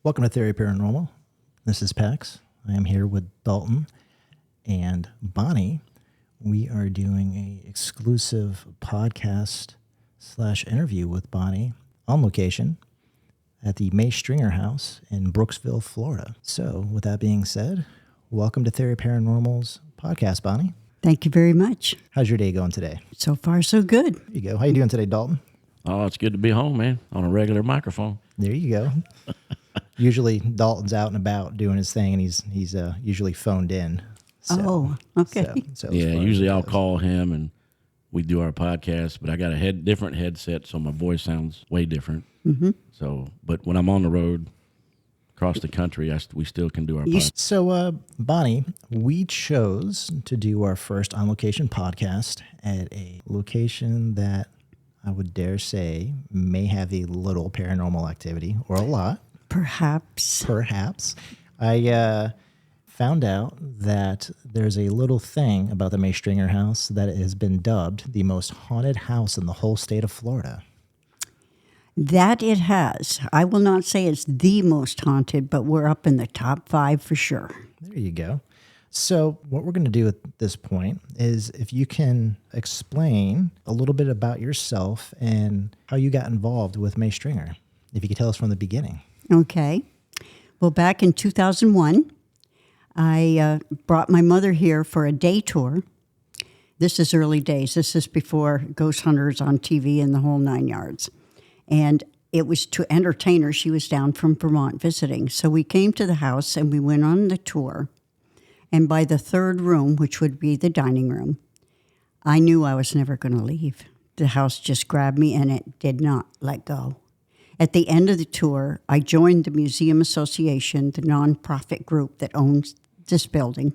Welcome to Theory Paranormal. This is Pax. I am here with Dalton and Bonnie. We are doing a exclusive podcast / interview with Bonnie on location at the May Stringer House in Brooksville, Florida. So with that being said, welcome to Theory Paranormal's podcast, Bonnie. Thank you very much. How's your day going today? So far, so good. There you go. How you doing today, Dalton? Oh, it's good to be home, man, on a regular microphone. There you go. Usually Dalton's out and about doing his thing, and he's usually phoned in. So, okay. Yeah, usually I'll call him and we do our podcast, but I got a different headset, so my voice sounds way different. Mm-hmm. So, but when I'm on the road across the country, we still can do our podcast. So, Bonnie, we chose to do our first on-location podcast at a location that I would dare say may have a little paranormal activity, or a lot. Perhaps. I found out that there's a little thing about the May Stringer House that has been dubbed the most haunted house in the whole state of Florida. That it has. I will not say it's the most haunted, but we're up in the top 5 for sure. There you go. So what we're going to do at this point is if you can explain a little bit about yourself and how you got involved with May Stringer. If you could tell us from the beginning. Okay. Well, back in 2001, I brought my mother here for a day tour. This is early days. This is before Ghost Hunters on TV and the whole 9 yards. And it was to entertain her. She was down from Vermont visiting. So we came to the house and we went on the tour. And by the third room, which would be the dining room, I knew I was never going to leave. The house just grabbed me and it did not let go. At the end of the tour, I joined the Museum Association, the nonprofit group that owns this building,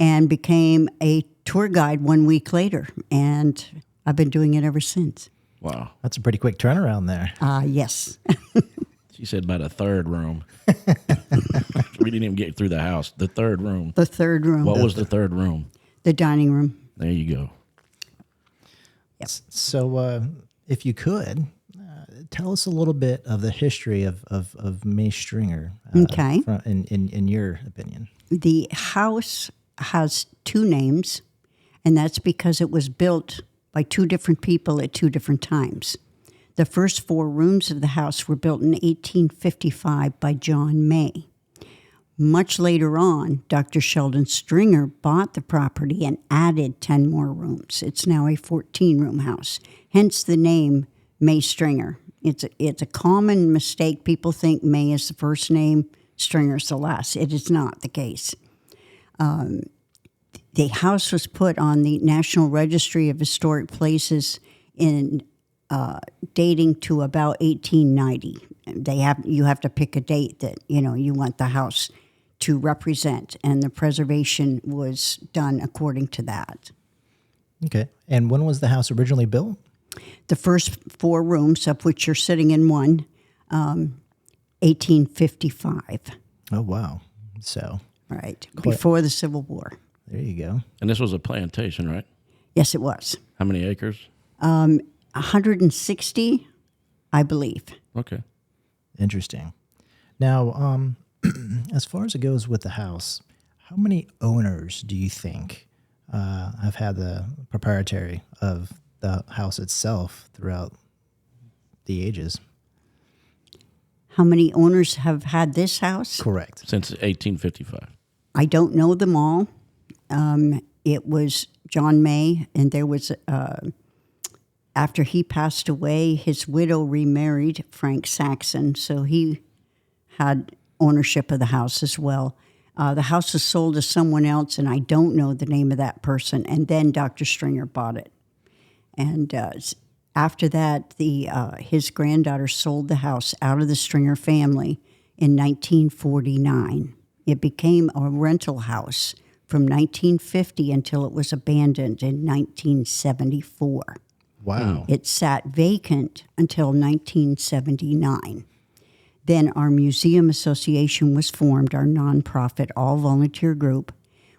and became a tour guide 1 week later. And I've been doing it ever since. Wow. That's a pretty quick turnaround there. Yes. She said about a third room. We didn't even get through the house. The third room. The third room. What was the third room? The dining room. There you go. Yep. So if you could, tell us a little bit of the history of May Stringer. Okay. In your opinion. The house has 2 names, and that's because it was built by 2 different people at 2 different times. The first 4 rooms of the house were built in 1855 by John May. Much later on, Dr. Sheldon Stringer bought the property and added 10 more rooms. It's now a 14-room house, hence the name May Stringer. It's a common mistake. People think May is the first name, Stringer is the last. It is not the case. The house was put on the National Registry of Historic Places in dating to about 1890. You have to pick a date that you want the house to represent, and the preservation was done according to that. Okay. And when was the house originally built? The first 4 rooms, of which you're sitting in one, 1855. Oh, wow. So. Right. Before the Civil War. There you go. And this was a plantation, right? Yes, it was. How many acres? 160, I believe. Okay. Interesting. Now, as far as it goes with the house, how many owners do you think have had the proprietary of the house itself throughout the ages? How many owners have had this house? Correct. Since 1855. I don't know them all. It was John May, and there was, after he passed away, his widow remarried Frank Saxon, so he had ownership of the house as well. The house was sold to someone else, and I don't know the name of that person, and then Dr. Stringer bought it. And after that, his granddaughter sold the house out of the Stringer family in 1949. It became a rental house from 1950 until it was abandoned in 1974. Wow. It sat vacant until 1979. Then our Museum Association was formed, our nonprofit, all-volunteer group.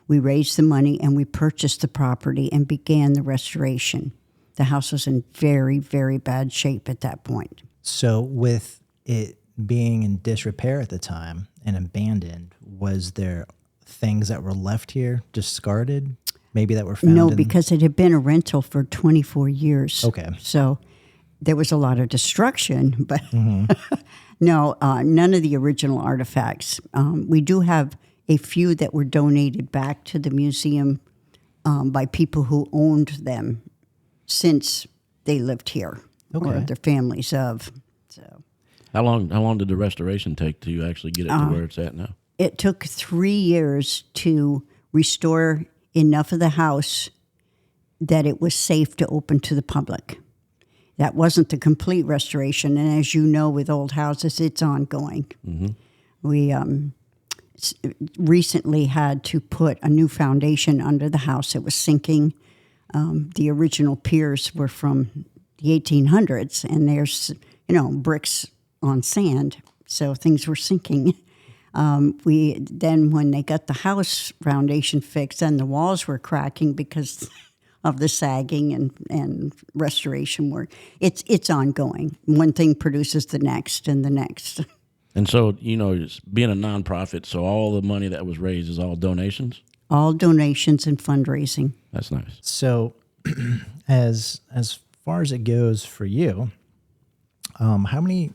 We raised the money and we purchased the property and began the restoration. The house was in very, very bad shape at that point. So with it being in disrepair at the time and abandoned, was there things that were left here discarded, maybe that were found? No, because it had been a rental for 24 years. Okay. So there was a lot of destruction, but no, none of the original artifacts. We do have a few that were donated back to the museum by people who owned them since they lived here, or their families of. So How long did the restoration take to actually get it to where it's at now? it took 3 years to restore enough of the house that it was safe to open to the public. That wasn't the complete restoration, and as you know, with old houses, it's ongoing. We recently had to put a new foundation under the house. It was sinking. The original piers were from the 1800s, and there's bricks on sand, so things were sinking. Then when they got the house foundation fixed, then the walls were cracking because of the sagging and restoration work. It's ongoing. One thing produces the next and the next. And so, it's being a nonprofit, so all the money that was raised is all donations? All donations and fundraising. That's nice. So as far as it goes for you, how many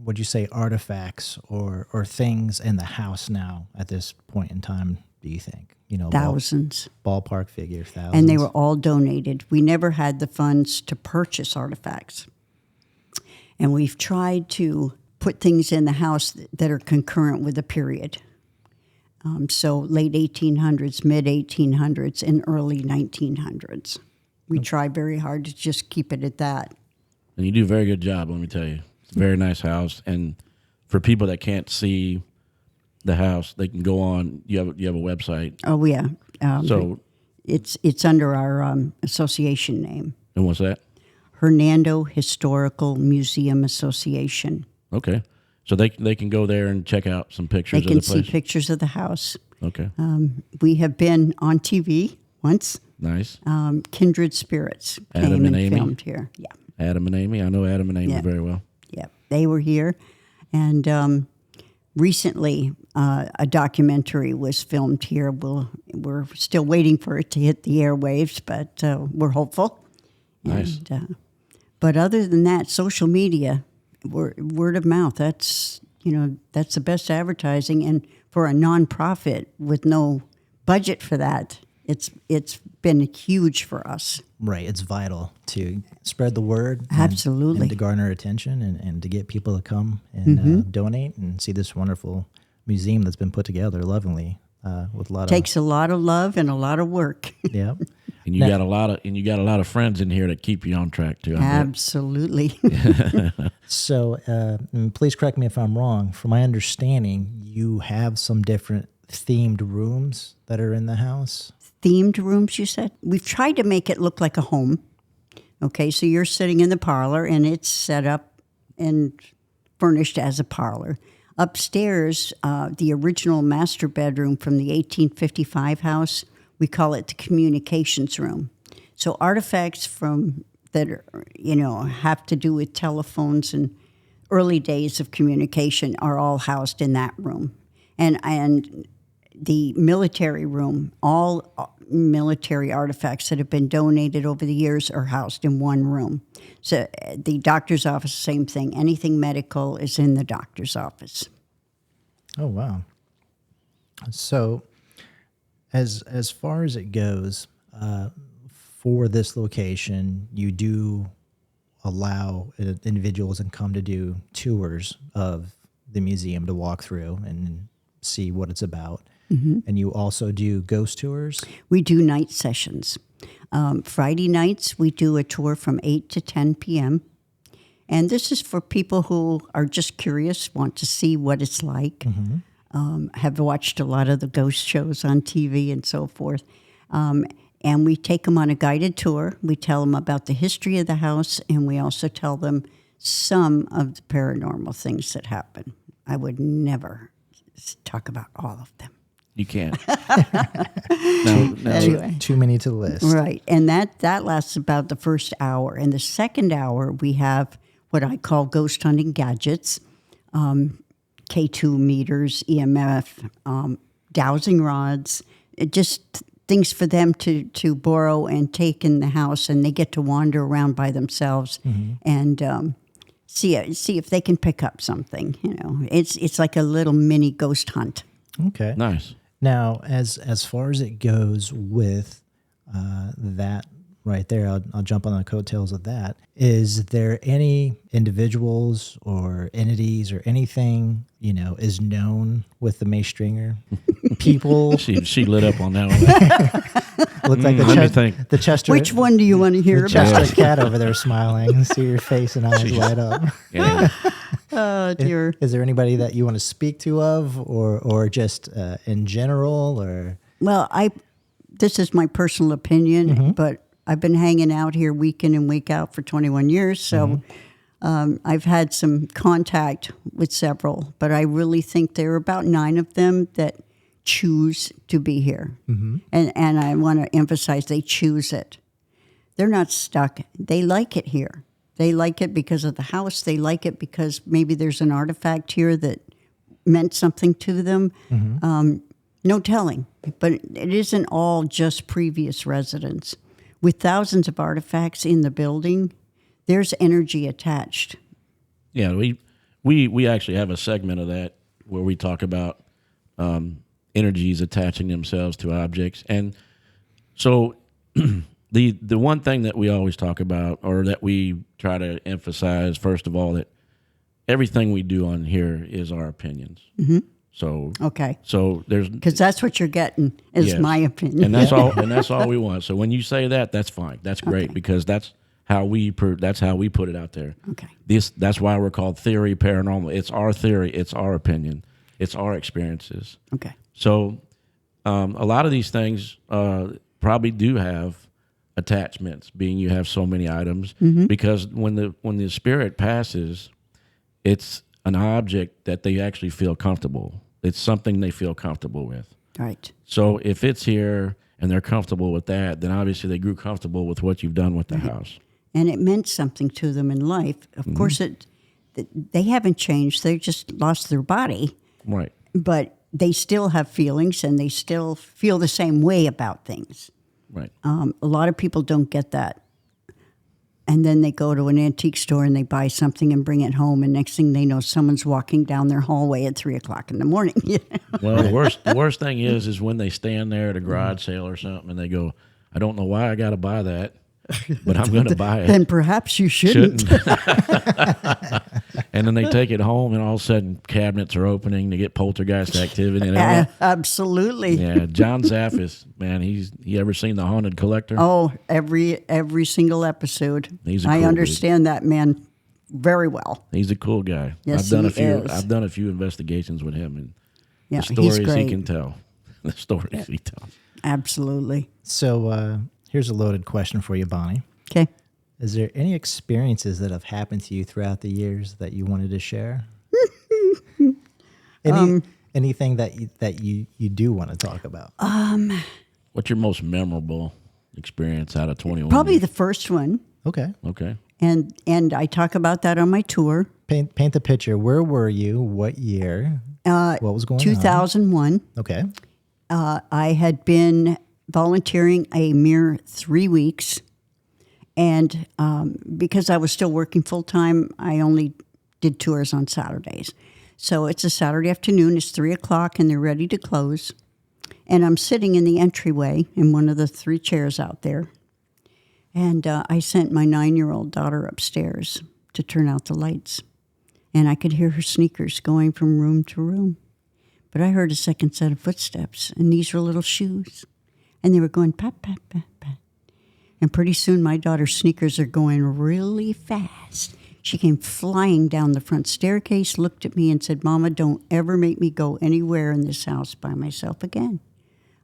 would you say artifacts or things in the house now at this point in time do you think? Thousands. Ballpark figure, thousands. And they were all donated. We never had the funds to purchase artifacts. And we've tried to put things in the house that are concurrent with the period. So late 1800s, mid 1800s, and early 1900s. We try very hard to just keep it at that. And you do a very good job, let me tell you. It's a very nice house. And for people that can't see the house, they can go on. You have a website. Oh, yeah. So it's under our association name. And what's that? Hernando Historical Museum Association. Okay. So they can go there and check out some pictures They can of the place? see pictures of the house. Okay. We have been on TV once. Nice. Kindred Spirits Adam came and and Amy? filmed here. Yeah. Adam and Amy. I know Adam and Amy Yeah. very well. Yeah, they were here. And recently, a documentary was filmed here. We're still waiting for it to hit the airwaves, but we're hopeful. Nice. And, but other than that, social media, word of mouth, that's the best advertising. And for a nonprofit with no budget for that, it's been huge for us. Right. It's vital to spread the word. Absolutely. And to garner attention and to get people to come and donate and see this wonderful museum that's been put together lovingly with a lot Takes a lot of love and a lot of work. Yeah. And you got a lot of friends in here that keep you on track too. I bet. Absolutely. So and please correct me if I'm wrong. From my understanding, you have some different themed rooms that are in the house. Themed rooms, you said? We've tried to make it look like a home. Okay, so you're sitting in the parlor, and it's set up and furnished as a parlor. Upstairs, the original master bedroom from the 1855 house, we call it the communications room. So artifacts that are, have to do with telephones and early days of communication are all housed in that room. And the military room, all military artifacts that have been donated over the years are housed in one room. So the doctor's office, same thing. Anything medical is in the doctor's office. Oh, wow. So as far as it goes, for this location, you do allow individuals and come to do tours of the museum to walk through and see what it's about. And you also do ghost tours? We do night sessions. Friday nights, we do a tour from 8 to 10 p.m. And this is for people who are just curious, want to see what it's like, have watched a lot of the ghost shows on TV and so forth. And we take them on a guided tour. We tell them about the history of the house, and we also tell them some of the paranormal things that happen. I would never talk about all of them. You can't. Anyway. Too many to list. Right. And that lasts about the first hour. In the second hour, we have what I call ghost hunting gadgets. K2 meters, EMF, dowsing rods, just things for them to borrow and take in the house, and they get to wander around by themselves and see if they can pick up something. It's like a little mini ghost hunt. Okay. Nice. Now, as far as it goes with that right there, I'll jump on the coattails of that. Is there any individuals or entities or anything, is known with the Mace Stringer? People. She lit up on that one. Look like let me think. the Chester. Which one do you want to hear the about? Chester cat over there smiling. See your face and eyes light up. Yeah. Oh, dear. Is there anybody that you want to speak to or just in general or? Well, this is my personal opinion, but I've been hanging out here week in and week out for 21 years, so I've had some contact with several, but I really think there are about 9 of them that choose to be here. And I want to emphasize they choose it. They're not stuck. They like it here. They like it because of the house. They like it because maybe there's an artifact here that meant something to them. No telling, but it isn't all just previous residents. With thousands of artifacts in the building, there's energy attached. Yeah, we actually have a segment of that where we talk about energies attaching themselves to objects. And so the one thing that we always talk about, or that we try to emphasize, first of all, that everything we do on here is our opinions. So Okay. So there's, Because that's what you're getting, is yes. my opinion. and that's all. And that's all we want. So when you say that, that's fine. That's great Okay. because that's how we put it out there. Okay. That's why we're called Theory Paranormal. It's our theory. It's our opinion. It's our experiences. Okay. So a lot of these things probably do have attachments, being you have so many items, because when the spirit passes, it's an object that they actually feel comfortable. It's something they feel comfortable with. Right. So if it's here and they're comfortable with that, then obviously they grew comfortable with what you've done with the house. And it meant something to them in life. Of course, they haven't changed. They just lost their body. Right. But they still have feelings, and they still feel the same way about things. Right. A lot of people don't get that. And then they go to an antique store and they buy something and bring it home, and next thing they know, someone's walking down their hallway at 3:00 in the morning. Well, the worst thing is when they stand there at a garage sale or something and they go, I don't know why I got to buy that, but I'm going to buy it. Then perhaps you shouldn't. And then they take it home, and all of a sudden cabinets are opening to get poltergeist activity. And Absolutely. yeah, John Zaffis, man, he ever seen The Haunted Collector? Oh, every single episode. He's a I cool understand that man very well. He's a cool guy. Yes, I've done a few investigations with him, and Yeah, the stories he's great. he can tell. The stories he tells. Absolutely. So here's a loaded question for you, Bonnie. Okay. Is there any experiences that have happened to you throughout the years that you wanted to share? Anything that you do want to talk about? What's your most memorable experience out of 21? Probably the first one. Okay. Okay. And I talk about that on my tour. Paint the picture. Where were you? What year? What was going on? 2001. Okay. I had been volunteering a mere 3 weeks. And because I was still working full-time, I only did tours on Saturdays. So it's a Saturday afternoon. It's 3:00, and they're ready to close. And I'm sitting in the entryway in one of the 3 chairs out there. And I sent my 9-year-old daughter upstairs to turn out the lights. And I could hear her sneakers going from room to room. But I heard a second set of footsteps, and these were little shoes. And they were going pat, pat, pat, pat. And pretty soon my daughter's sneakers are going really fast. She came flying down the front staircase, looked at me and said, Mama, don't ever make me go anywhere in this house by myself again.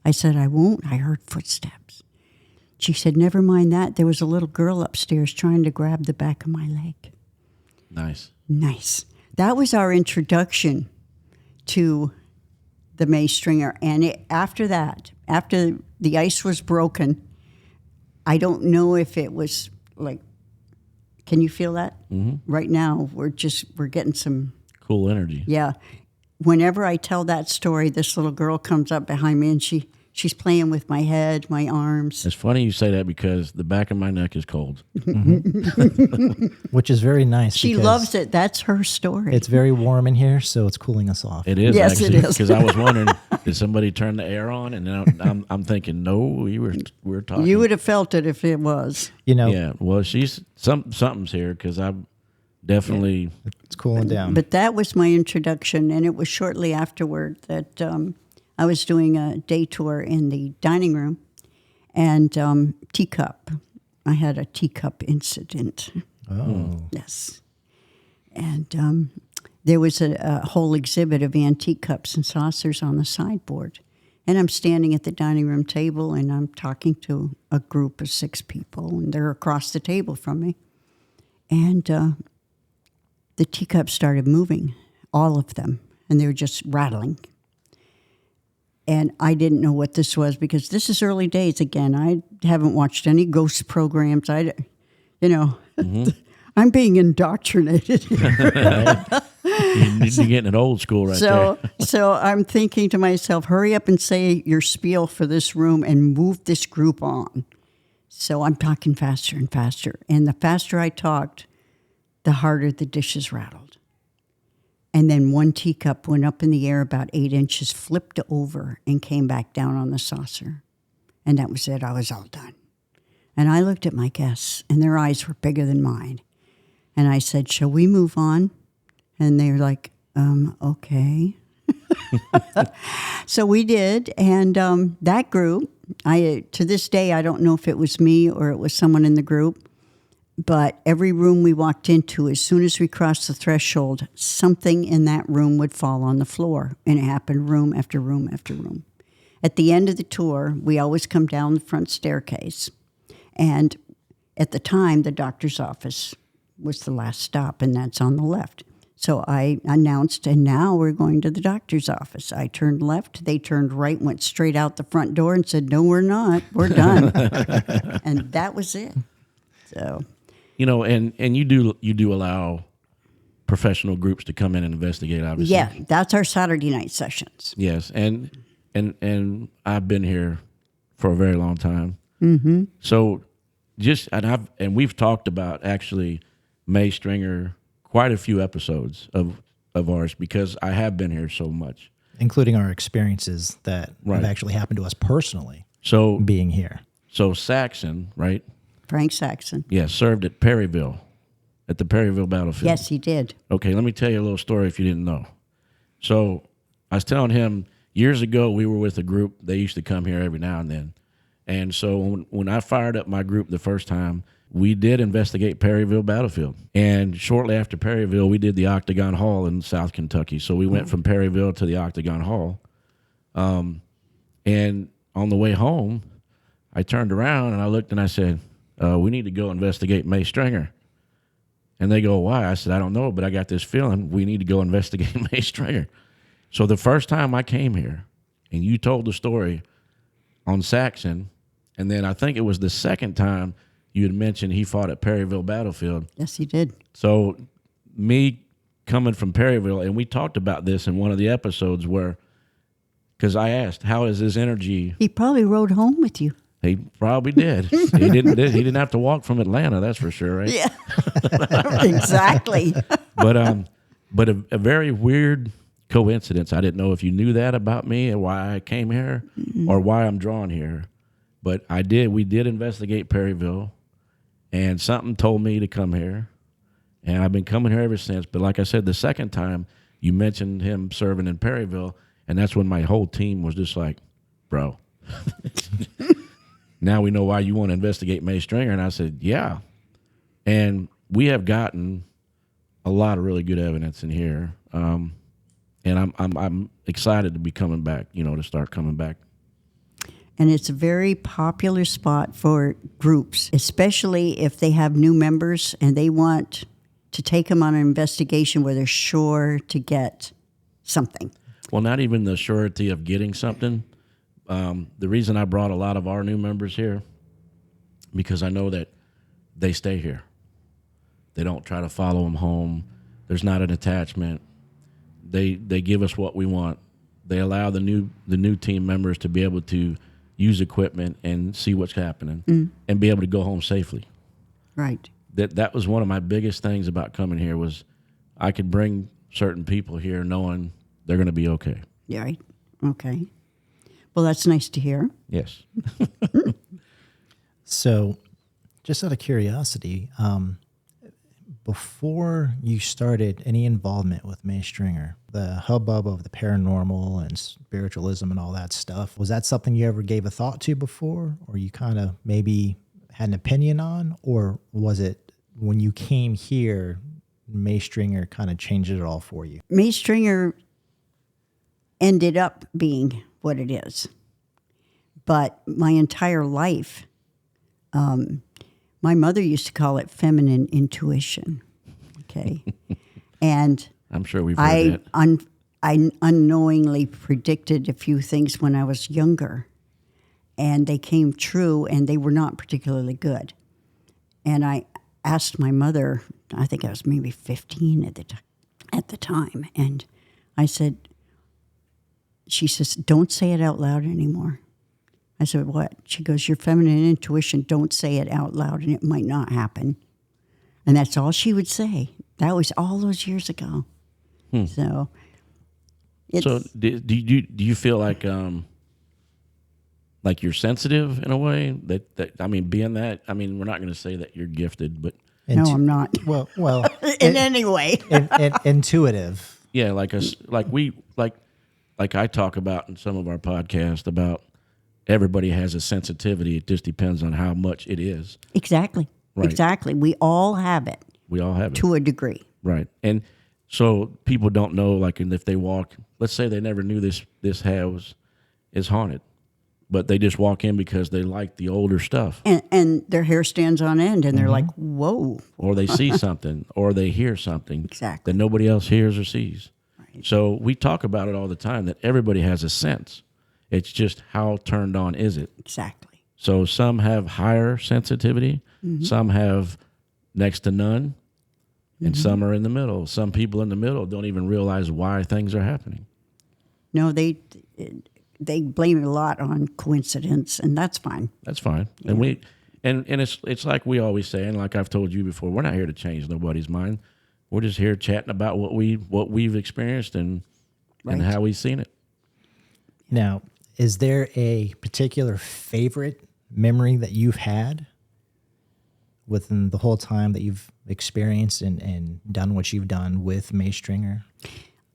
I said, I won't. I heard footsteps. She said, never mind that. There was a little girl upstairs trying to grab the back of my leg. Nice. Nice. That was our introduction to the Mace Stringer. And after that, after the ice was broken, I don't know if it was like, can you feel that? Mm-hmm. Right now, we're getting some cool energy. Yeah. Whenever I tell that story, this little girl comes up behind me and she's playing with my head, my arms. It's funny you say that because the back of my neck is cold. Which is very nice. She because loves it. That's her story. It's very warm in here, so it's cooling us off. It is, Yes, actually, it is. because I was wondering, did somebody turn the air on? And then I'm thinking, no, we were talking. You would have felt it if it was. You know, Yeah, well, she's something's here because I'm definitely. it's cooling down. But that was my introduction, and it was shortly afterward that I was doing a day tour in the dining room, and teacup. I had a teacup incident. Oh. Yes. And there was a whole exhibit of antique cups and saucers on the sideboard. And I'm standing at the dining room table, and I'm talking to a group of 6 people, and they're across the table from me. And the teacups started moving, all of them, and they were just rattling. And I didn't know what this was because this is early days again. I haven't watched any ghost programs. I'm being indoctrinated here. You're getting it old school right there. So I'm thinking to myself, hurry up and say your spiel for this room and move this group on. So I'm talking faster and faster. And the faster I talked, the harder the dishes rattled. And then one teacup went up in the air about 8 inches, flipped over, and came back down on the saucer. And that was it. I was all done. And I looked at my guests, and their eyes were bigger than mine. And I said, shall we move on? And they were like, okay. So we did. And that group, to this day, I don't know if it was me or it was someone in the group, but every room we walked into, as soon as we crossed the threshold, something in that room would fall on the floor. And it happened room after room after room. At the end of the tour, we always come down the front staircase. And at the time, the doctor's office was the last stop, and that's on the left. So I announced, and now we're going to the doctor's office. I turned left, they turned right, went straight out the front door and said, no, we're not. We're done. And that was it. So... and you do allow professional groups to come in and investigate, obviously. Yeah, that's our Saturday night sessions. Yes, and I've been here for a very long time. Mm-hmm. So we've talked about actually May Stringer quite a few episodes of ours because I have been here so much, including our experiences that have actually happened to us personally. So being here. So Saxon, right? Frank Saxon. Yeah, served at Perryville, at the Perryville battlefield. Yes, he did. Okay, let me tell you a little story if you didn't know. So I was telling him years ago we were with a group. They used to come here every now and then. And so when I fired up my group the first time, we did investigate Perryville battlefield. And shortly after Perryville, we did the Octagon Hall in South Kentucky. So we went from Perryville to the Octagon Hall. And on the way home, I turned around and I looked and I said, we need to go investigate May Stringer. And they go, why? I said, I don't know, but I got this feeling we need to go investigate May Stringer. So the first time I came here, and you told the story on Saxon, and then I think it was the second time you had mentioned he fought at Perryville battlefield. Yes, he did. So me coming from Perryville, and we talked about this in one of the episodes where, because I asked, how is his energy? He probably rode home with you. He probably did. He didn't have to walk from Atlanta, that's for sure, right? Yeah, exactly. But a very weird coincidence. I didn't know if you knew that about me and why I came here or why I'm drawn here. But I did. We did investigate Perryville, and something told me to come here, and I've been coming here ever since. But like I said, the second time you mentioned him serving in Perryville, and that's when my whole team was just like, bro. Now we know why you want to investigate May Stringer. And I said, yeah. And we have gotten a lot of really good evidence in here. And I'm excited to be coming back, to start coming back. And it's a very popular spot for groups, especially if they have new members and they want to take them on an investigation where they're sure to get something. Well, not even the surety of getting something. The reason I brought a lot of our new members here, because I know that they stay here. They don't try to follow them home. There's not an attachment. They give us what we want. They allow the new team members to be able to use equipment and see what's happening and be able to go home safely. Right. That was one of my biggest things about coming here was I could bring certain people here knowing they're going to be okay. Yeah, right. Okay. Well, that's nice to hear. Yes. So, just out of curiosity, before you started any involvement with May Stringer, the hubbub of the paranormal and spiritualism and all that stuff, was that something you ever gave a thought to before, or you kind of maybe had an opinion on, or was it when you came here, May Stringer kind of changed it all for you? May Stringer ended up being what it is. But my entire life, my mother used to call it feminine intuition. Okay. And I'm sure we've heard that. I unknowingly predicted a few things when I was younger, and they came true, and they were not particularly good. And I asked my mother, I think I was maybe 15 at the time, and I said, she says, don't say it out loud anymore. I said, what? She goes, your feminine intuition, don't say it out loud, and it might not happen. And that's all she would say. That was all those years ago. So, do you feel like you're sensitive in a way that I mean, being that, I mean, we're not going to say that you're gifted, but no, I'm not. Well, in any way. Intuitive. Yeah, like I talk about in some of our podcasts about everybody has a sensitivity. It just depends on how much it is. Exactly. Right. Exactly. We all have it. We all have it. To a degree. Right. And so people don't know, like, and if they walk, let's say they never knew this house is haunted, but they just walk in because they like the older stuff. And their hair stands on end, and they're like, whoa. Or they see something, or they hear something Exactly. that nobody else hears or sees. Right. So we talk about it all the time, that everybody has a sense. It's just how turned on is it? Exactly. So some have higher sensitivity, some have next to none, and some are in the middle. Some people in the middle don't even realize why things are happening. No, they blame it a lot on coincidence, and that's fine. That's fine. Yeah. And it's like we always say, and like I've told you before, we're not here to change nobody's mind. We're just here chatting about what we've experienced and how we've seen it. Now, is there a particular favorite memory that you've had within the whole time that you've experienced and done what you've done with May Stringer?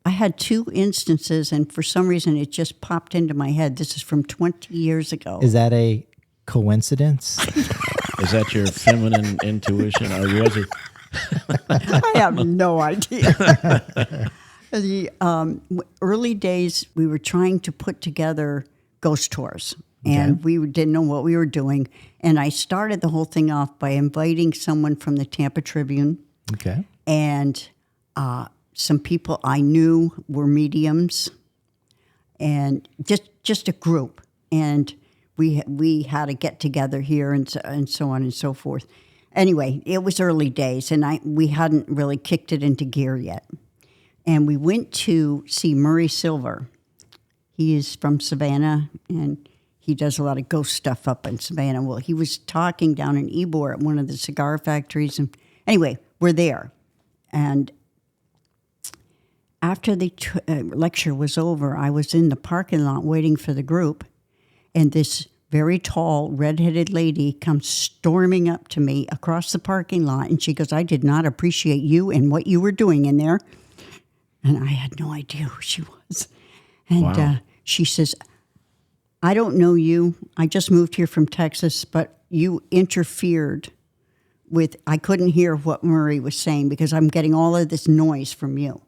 I had two instances, and for some reason it just popped into my head. This is from 20 years ago. Is that a coincidence? Is that your feminine intuition, or was it? I have no idea. The early days, we were trying to put together ghost tours, and we didn't know what we were doing. And I started the whole thing off by inviting someone from the Tampa Tribune. Okay. And some people I knew were mediums, and just a group. And we had a get together here, and so on and so forth. Anyway, it was early days, and we hadn't really kicked it into gear yet. And we went to see Murray Silver. He is from Savannah, and he does a lot of ghost stuff up in Savannah. Well, he was talking down in Ybor at one of the cigar factories. And anyway, we're there. And after the lecture was over, I was in the parking lot waiting for the group, and this very tall, redheaded lady comes storming up to me across the parking lot, and she goes, I did not appreciate you and what you were doing in there. And I had no idea who she was. And she says, I don't know you. I just moved here from Texas, but you interfered with, I couldn't hear what Murray was saying because I'm getting all of this noise from you.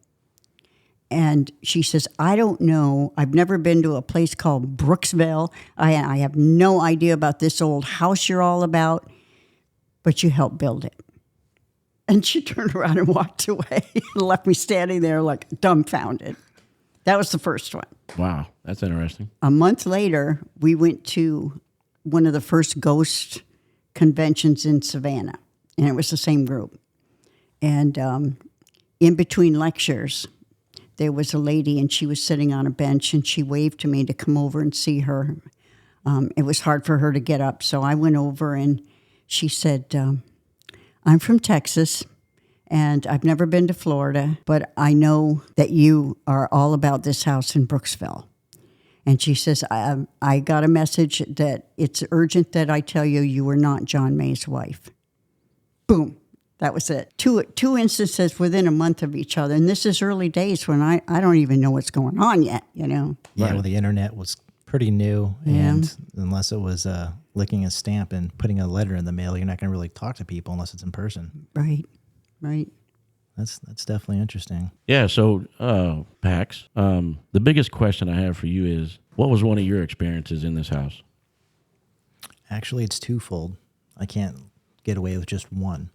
And she says, I don't know. I've never been to a place called Brooksville. I have no idea about this old house you're all about, but you helped build it. And she turned around and walked away and left me standing there like dumbfounded. That was the first one. Wow, that's interesting. A month later, we went to one of the first ghost conventions in Savannah, and it was the same group. And in between lectures, there was a lady and she was sitting on a bench and she waved to me to come over and see her. It was hard for her to get up, so I went over and she said, I'm from Texas and I've never been to Florida, but I know that you are all about this house in Brooksville. And she says, I got a message that it's urgent that I tell you you were not John May's wife. Boom. That was it. Two instances within a month of each other. And this is early days when I don't even know what's going on yet, you know. Yeah, well, the internet was pretty new. Yeah. And unless it was licking a stamp and putting a letter in the mail, you're not going to really talk to people unless it's in person. Right. That's definitely interesting. Yeah, so Pax, the biggest question I have for you is, what was one of your experiences in this house? Actually, it's twofold. I can't get away with just one.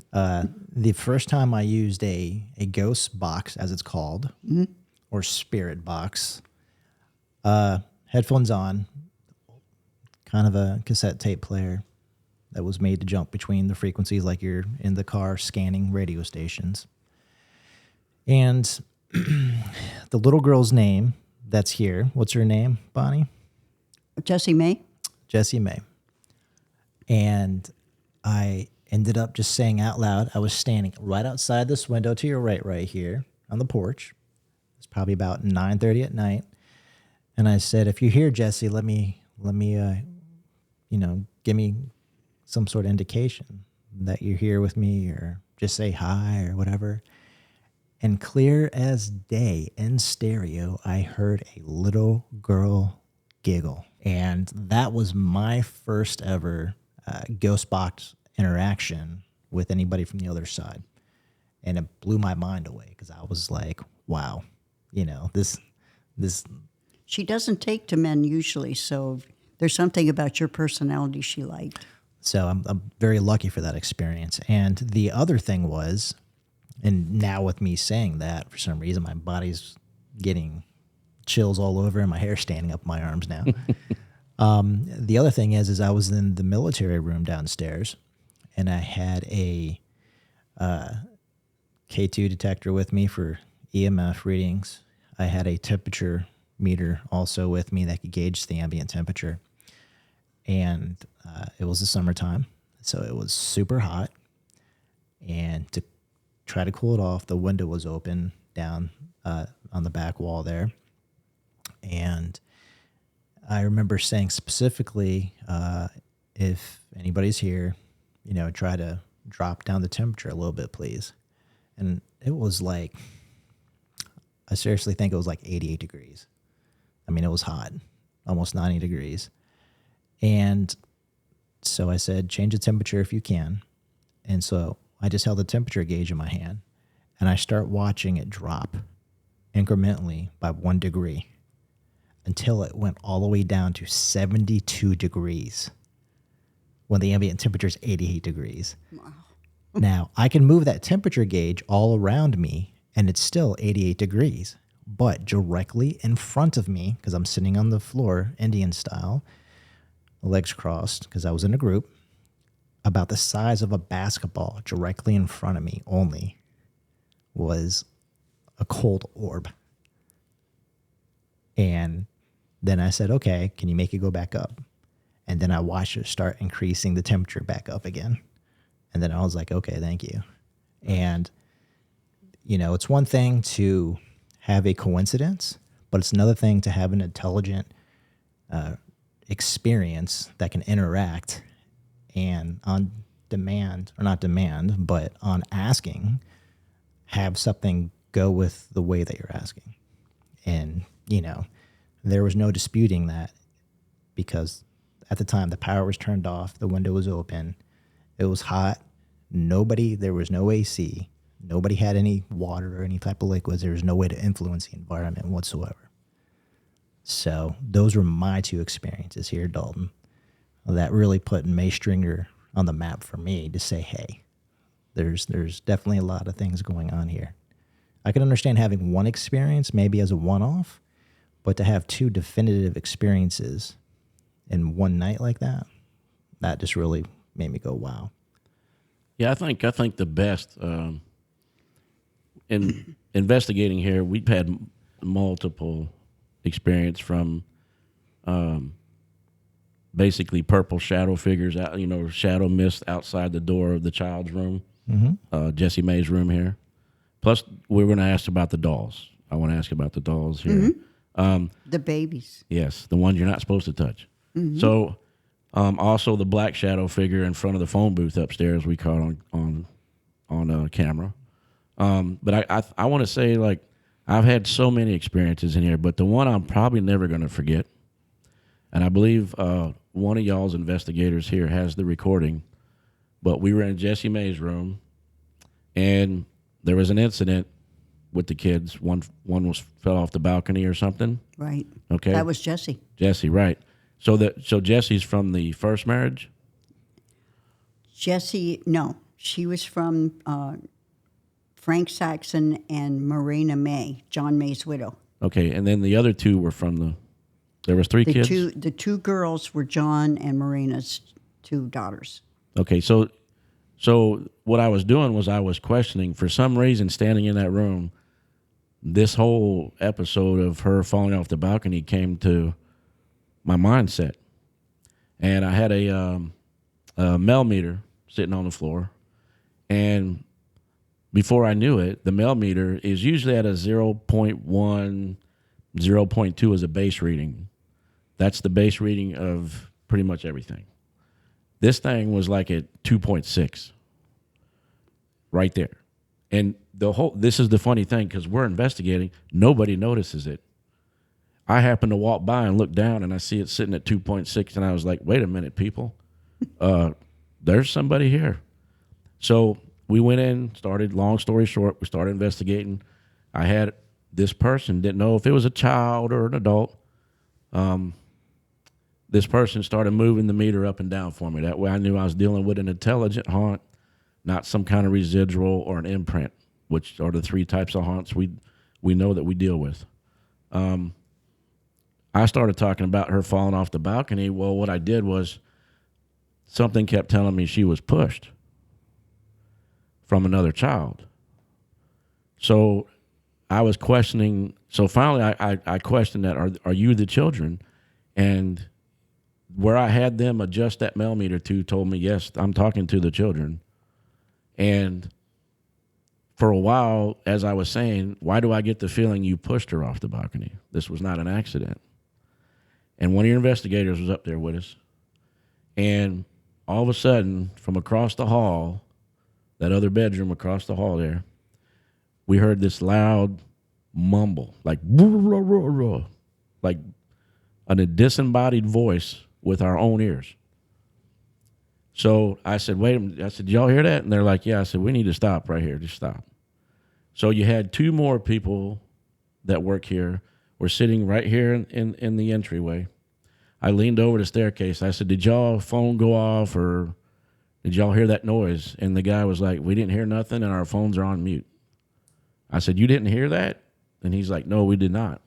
The first time I used a ghost box, as it's called, or spirit box, headphones on, kind of a cassette tape player that was made to jump between the frequencies like you're in the car scanning radio stations. And the little girl's name that's here, what's her name, Bonnie? Jessie May? Jessie May. And I ended up just saying out loud, I was standing right outside this window to your right here on the porch. It's probably about 9:30 at night. And I said, if you're here, Jessie, let me, give me some sort of indication that you're here with me, or just say hi or whatever. And clear as day in stereo, I heard a little girl giggle. And that was my first ever ghost box interaction with anybody from the other side. And it blew my mind away because I was like, wow, this. She doesn't take to men usually, so there's something about your personality she liked. So I'm very lucky for that experience. And the other thing was, and now with me saying that, for some reason, my body's getting chills all over and my hair's standing up my arms now. The other thing is I was in the military room downstairs and I had a K2 detector with me for EMF readings. I had a temperature meter also with me that could gauge the ambient temperature. And it was the summertime, so it was super hot. And to try to cool it off, the window was open down on the back wall there. And I remember saying specifically, if anybody's here, try to drop down the temperature a little bit, please. And it was like, I seriously think it was like 88 degrees. I mean, it was hot, almost 90 degrees. And so I said, change the temperature if you can. And so I just held the temperature gauge in my hand and I start watching it drop incrementally by 1 degree until it went all the way down to 72 degrees when the ambient temperature is 88 degrees. Wow. Now, I can move that temperature gauge all around me and it's still 88 degrees, but directly in front of me, because I'm sitting on the floor, Indian style, legs crossed, because I was in a group, about the size of a basketball directly in front of me only, was a cold orb. And then I said, okay, can you make it go back up? And then I watched it start increasing the temperature back up again. And then I was like, okay, thank you. And, it's one thing to have a coincidence, but it's another thing to have an intelligent experience that can interact and on demand, or not demand, but on asking, have something go with the way that you're asking. And, there was no disputing that because at the time the power was turned off, the window was open, it was hot, there was no AC, nobody had any water or any type of liquids, there was no way to influence the environment whatsoever. So those were my two experiences here at Dalton that really put May Stringer on the map for me to say, hey, there's definitely a lot of things going on here. I can understand having one experience maybe as a one-off, but to have two definitive experiences in one night like that just really made me go, wow. Yeah, I think the best, and investigating here, we've had multiple experience from basically purple shadow figures out, shadow mist outside the door of the child's room, Jessie Mae's room here. Plus, we're going to ask about the dolls. I want to ask about the dolls here. The babies. Yes, the ones you're not supposed to touch. So, also the black shadow figure in front of the phone booth upstairs we caught on camera. But I want to say, like, I've had so many experiences in here, but the one I'm probably never going to forget, and I believe one of y'all's investigators here has the recording, but we were in Jessie Mae's room, and there was an incident with the kids. One fell off the balcony or something. Right. Okay. That was Jessie. Jessie, right. So Jessie's from the first marriage? Jessie, no. She was from Frank Saxon and Marina May, John May's widow. Okay, and then the other two were from there was three kids? The two girls were John and Marina's two daughters. Okay, so what I was doing was I was questioning, for some reason, standing in that room, this whole episode of her falling off the balcony came to my mindset. And I had a Mel meter sitting on the floor, and before I knew it, the Mel meter is usually at a 0.1, 0.2 as a base reading. That's the base reading of pretty much everything. This thing was like at 2.6 right there. And this is the funny thing, because we're investigating, nobody notices it. I happened to walk by and look down, and I see it sitting at 2.6, and I was like, wait a minute, people. There's somebody here. So we went in, long story short, we started investigating. I had this person, didn't know if it was a child or an adult. This person started moving the meter up and down for me. That way I knew I was dealing with an intelligent haunt, not some kind of residual or an imprint, which are the three types of haunts we know that we deal with. I started talking about her falling off the balcony. Well, what I did was something kept telling me she was pushed from another child. So I was questioning. So finally I questioned that, are you the children? And where I had them adjust that Mel meter to told me, yes, I'm talking to the children. And for a while, as I was saying, why do I get the feeling you pushed her off the balcony? This was not an accident. And one of your investigators was up there with us. And all of a sudden, from across the hall, that other bedroom across the hall there, we heard this loud mumble, like a disembodied voice with our own ears. So I said, wait a minute. I said, did y'all hear that? And they're like, yeah. I said, we need to stop right here. Just stop. So you had two more people that work here. We're sitting right here in the entryway. I leaned over the staircase. I said, did y'all phone go off, or did y'all hear that noise? And the guy was like, we didn't hear nothing, and our phones are on mute. I said, you didn't hear that? And he's like, no, we did not.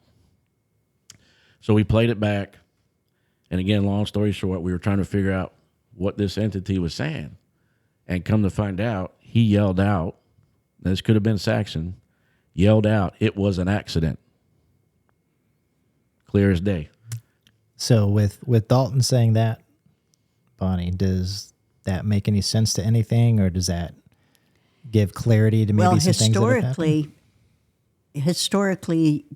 So we played it back. And again, long story short, we were trying to figure out what this entity was saying. And come to find out, he yelled out, this could have been Saxon, yelled out, it was an accident. Clear as day. So with Dalton saying that, Bonnie, does that make any sense to anything, or does that give clarity to maybe some things that have happened? Historically,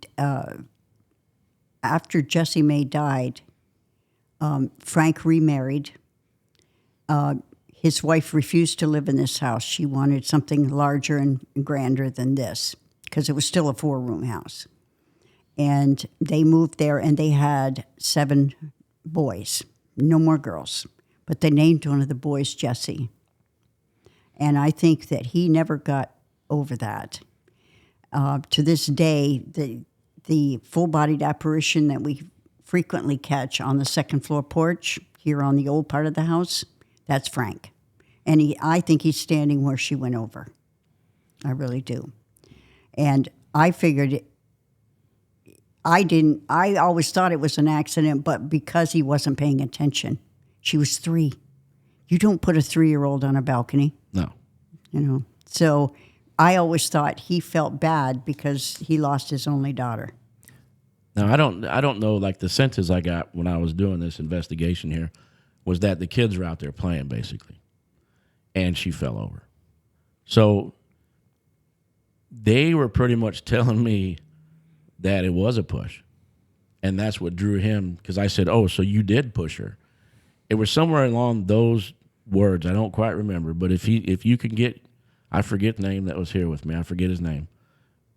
after Jessie Mae died, Frank remarried. His wife refused to live in this house. She wanted something larger and grander than this, because it was still a 4-room house. And they moved there, and they had 7 boys, no more girls. But they named one of the boys Jesse. And I think that he never got over that. To this day, the full-bodied apparition that we frequently catch on the second floor porch here on the old part of the house, that's Frank. And I think he's standing where she went over. I really do. And I figured I always thought it was an accident, but because he wasn't paying attention. She was 3. You don't put a 3-year-old on a balcony. No. So I always thought he felt bad because he lost his only daughter. Now, I don't know, like the senses I got when I was doing this investigation here was that the kids were out there playing, basically, and she fell over. So they were pretty much telling me that it was a push, and that's what drew him, because I said, oh, so you did push her. It was somewhere along those words. I don't quite remember, but if you could get, I forget the name that was here with me. I forget his name.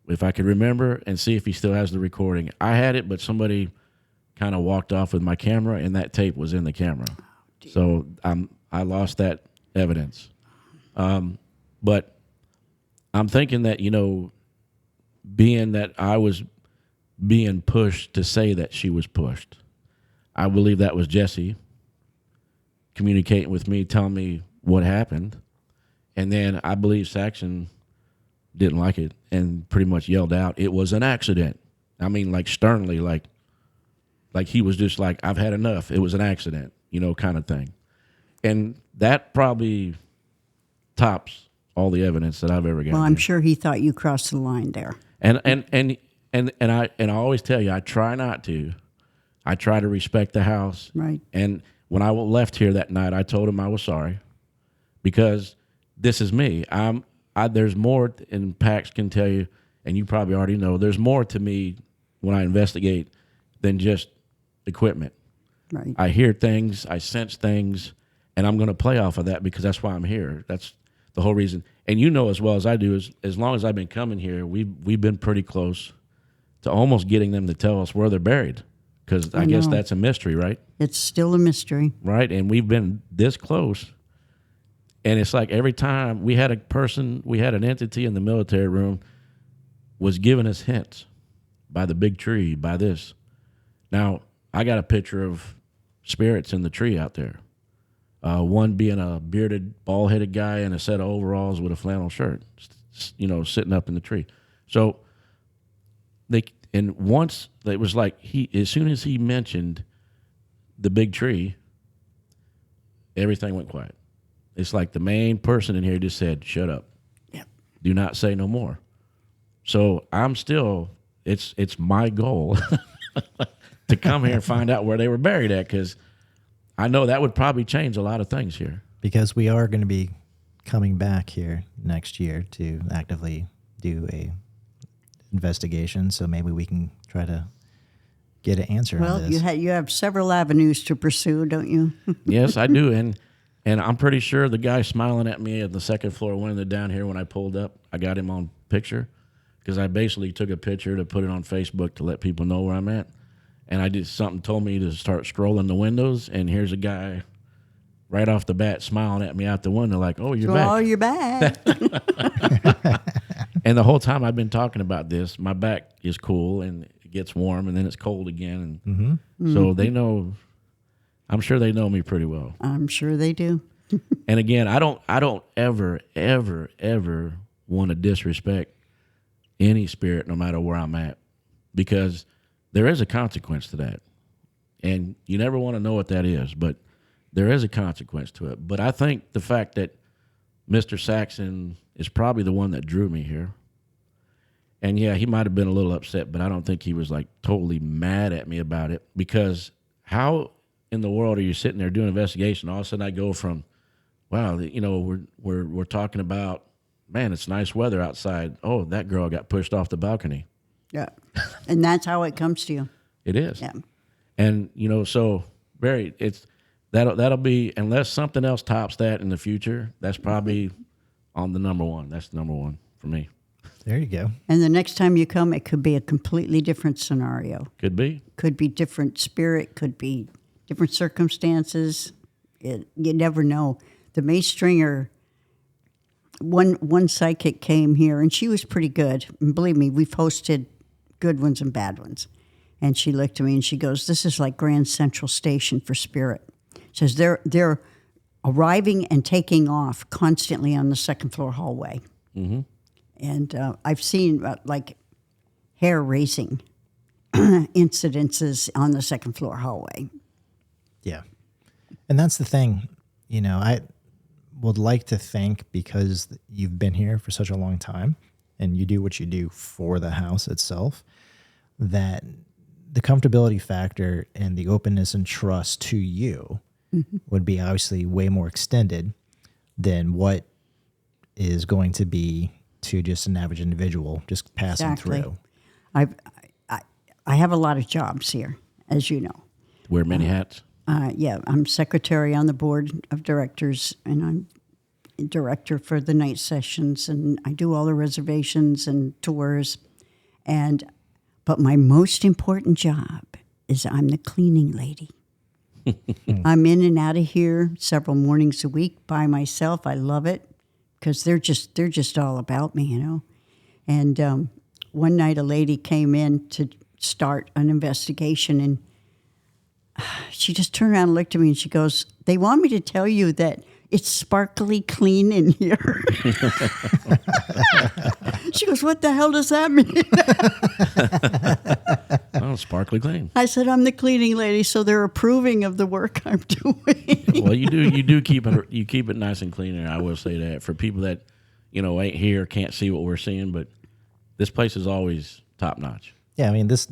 If I could remember and see if he still has the recording. I had it, but somebody kind of walked off with my camera, and that tape was in the camera. So I lost that evidence. But I'm thinking that, being that I was being pushed to say that she was pushed, I believe that was Jesse communicating with me, telling me what happened. And then I believe Saxon didn't like it and pretty much yelled out, it was an accident. I mean, like sternly, like he was just like, I've had enough. It was an accident, kind of thing. And that probably tops all the evidence that I've ever gotten. Well, I'm sure he thought you crossed the line there. And I always tell you, I try not to. I try to respect the house. Right. And when I left here that night, I told him I was sorry because this is me. There's more, and Pax can tell you, and you probably already know, there's more to me when I investigate than just equipment. Right. I hear things, I sense things, and I'm going to play off of that because that's why I'm here. That's the whole reason. And you know as well as I do, as long as I've been coming here, we've been pretty close to almost getting them to tell us where they're buried, because I guess that's a mystery, right? It's still a mystery. Right, and we've been this close. And it's like every time we had an entity in the military room was giving us hints by the big tree, by this. Now, I got a picture of spirits in the tree out there. One being a bearded, bald-headed guy in a set of overalls with a flannel shirt, sitting up in the tree. So once it was like as soon as he mentioned the big tree, everything went quiet. It's like the main person in here just said, shut up. Yep. Do not say no more. So I'm still, it's my goal to come here and find out where they were buried at, because I know that would probably change a lot of things here. Because we are going to be coming back here next year to actively do a investigation, so maybe we can try to get an answer on this. Well, you have several avenues to pursue, don't you? Yes, I do, and I'm pretty sure the guy smiling at me at the second floor window down here when I pulled up, I got him on picture, because I basically took a picture to put it on Facebook to let people know where I'm at. And I did something, told me to start scrolling the windows, and here's a guy right off the bat smiling at me out the window like, oh, you're back. Oh, you're back. And the whole time I've been talking about this, my back is cool, and it gets warm, and then it's cold again. And so they know, I'm sure they know me pretty well. I'm sure they do. And again, I don't ever, ever, ever want to disrespect any spirit, no matter where I'm at, because there is a consequence to that. And you never want to know what that is, but there is a consequence to it. But I think the fact that Mr. Saxon is probably the one that drew me here. And yeah, he might have been a little upset, but I don't think he was like totally mad at me about it, because how in the world are you sitting there doing an investigation? All of a sudden I go from, wow, we're talking about, man, it's nice weather outside. Oh, that girl got pushed off the balcony. Yeah. And that's how it comes to you. It is. Yeah. And, so Barry, that'll be, unless something else tops that in the future, that's probably on the number one. That's the number one for me. There you go. And the next time you come, it could be a completely different scenario. Could be. Could be different spirit, could be different circumstances. You never know. The May Stringer, one psychic came here, and she was pretty good. And believe me, we've hosted good ones and bad ones. And she looked at me and she goes, this is like Grand Central Station for spirit. She says they're arriving and taking off constantly on the second floor hallway. Mm-hmm. And I've seen like hair raising incidences on the second floor hallway. Yeah. And that's the thing, would like to think, because you've been here for such a long time and you do what you do for the house itself, that the comfortability factor and the openness and trust to you would be obviously way more extended than what is going to be to just an average individual just passing through. I have a lot of jobs here, as you know. Wear many hats. Yeah, I'm secretary on the board of directors, and I'm director for the night sessions, and I do all the reservations and tours. But my most important job is I'm the cleaning lady. I'm in and out of here several mornings a week by myself. I love it because they're just all about me, you know. And one night a lady came in to start an investigation, and she just turned around and looked at me and she goes, "They want me to tell you that it's sparkly clean in here." She goes, "What the hell does that mean?" Oh, sparkly clean. I said, "I'm the cleaning lady, so they're approving of the work I'm doing." Well, you do keep it nice and clean. And I will say that for people that ain't here, can't see what we're seeing, but this place is always top notch. Yeah, I mean, this.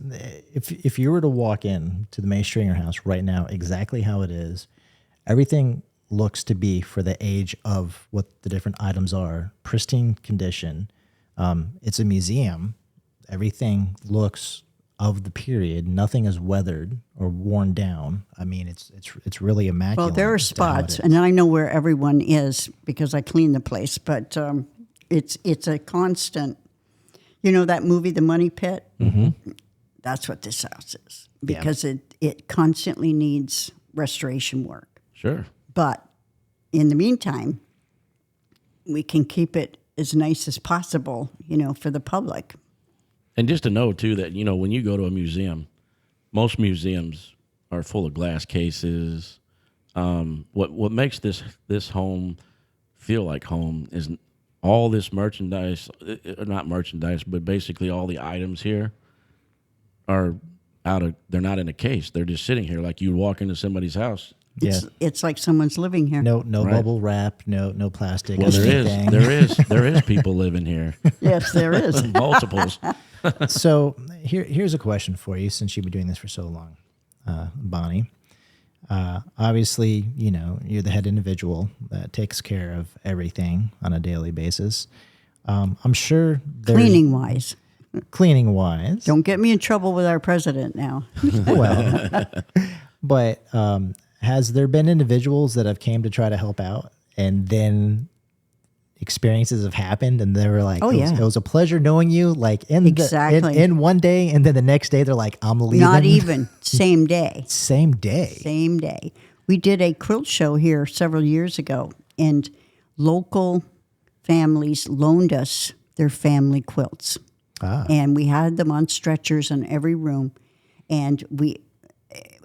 If you were to walk in to the May Stringer house right now, exactly how it is, everything looks to be, for the age of what the different items are, pristine condition. It's a museum. Everything looks of the period. Nothing is weathered or worn down. I mean, it's really immaculate. Well, there are spots, and I know where everyone is because I clean the place. But it's a constant. You know that movie, The Money Pit? Mm-hmm. That's what this house is, because it constantly needs restoration work. Sure. But in the meantime, we can keep it as nice as possible, for the public. And just to know, too, that, when you go to a museum, most museums are full of glass cases. What makes this home feel like home is all this merchandise, not merchandise, but basically all the items here are they're not in a case. They're just sitting here like you walk into somebody's house. It's like someone's living here. No right. Bubble wrap, no plastic. Well, there is people living here. Yes, there is. Multiples. So here's a question for you, since you've been doing this for so long, Bonnie. Obviously, you're the head individual that takes care of everything on a daily basis. I'm sure cleaning wise. Don't get me in trouble with our president now. Well, but has there been individuals that have came to try to help out, and then experiences have happened and they were like, it was a pleasure knowing you, like in one day, and then the next day they're like, I'm leaving? Not even. Same day. Same day. We did a quilt show here several years ago, and local families loaned us their family quilts. And we had them on stretchers in every room, and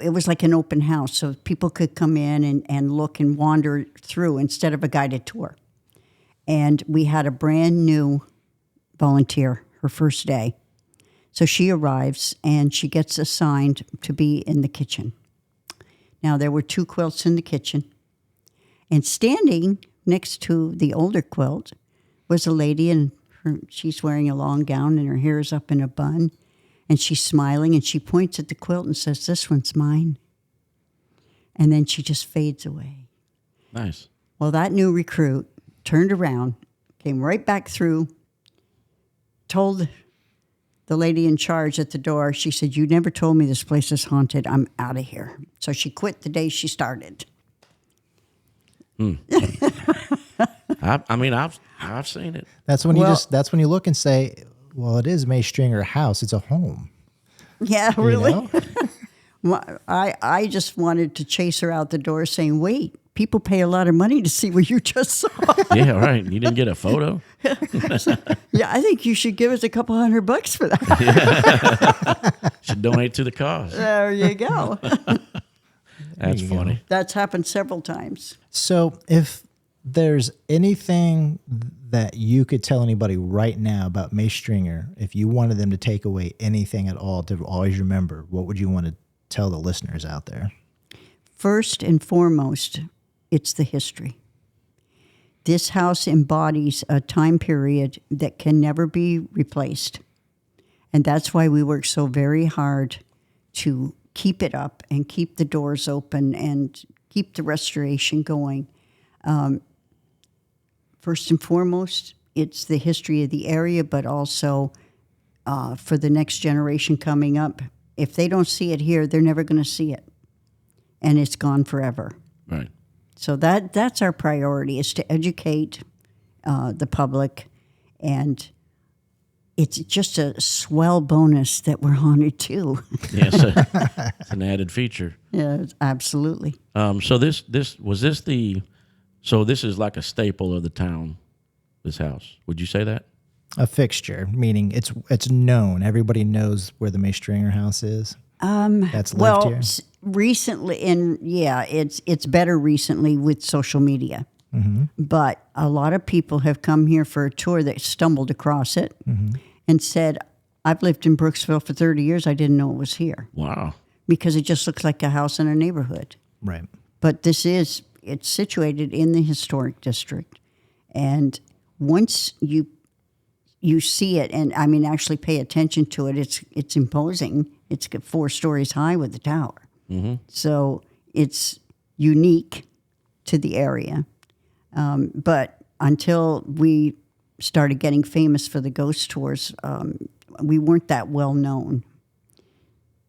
it was like an open house, so people could come in and look and wander through instead of a guided tour. And we had a brand new volunteer her first day. So she arrives and she gets assigned to be in the kitchen. Now, there were 2 quilts in the kitchen. And standing next to the older quilt was a lady, and she's wearing a long gown and her hair is up in a bun. And she's smiling and she points at the quilt and says, "This one's mine." And then she just fades away. Nice. Well, that new recruit turned around, came right back through, told the lady in charge at the door, she said, "You never told me this place is haunted. I'm out of here." So she quit the day she started. I've seen it. That's when that's when you look and say, well, it is May Stringer house. It's a home. Yeah, really? I just wanted to chase her out the door saying, "Wait, people pay a lot of money to see what you just saw." Yeah, right. You didn't get a photo? Yeah, I think you should give us a couple $100 for that. Yeah. Should donate to the cause. There you go. That's funny. That's happened several times. So if there's anything that you could tell anybody right now about May Stringer, if you wanted them to take away anything at all to always remember, what would you want to tell the listeners out there? First and foremost, it's the history. this house embodies a time period that can never be replaced. And that's why we work so very hard to keep it up and keep the doors open and keep the restoration going. First and foremost, it's the history of the area, but also for the next generation coming up. If they don't see it here, they're never going to see it. And it's gone forever. Right. So that's our priority, is to educate the public. And it's just a swell bonus that we're haunted too. Yes, it's an added feature. Yeah, absolutely. So this is like a staple of the town, this house. Would you say that? A fixture, meaning it's known. Everybody knows where the May Stringer house is. That's lived here. Recently, and it's better recently with social media. Mm-hmm. But a lot of people have come here for a tour that stumbled across it and said, "I've lived in Brooksville for 30 years. I didn't know it was here." Wow. Because it just looks like a house in a neighborhood. Right. But it's situated in the historic district, and once you see it, and I mean actually pay attention to it, it's imposing. It's 4 stories high with the tower. Mm-hmm. So it's unique to the area. But until we started getting famous for the ghost tours, we weren't that well known.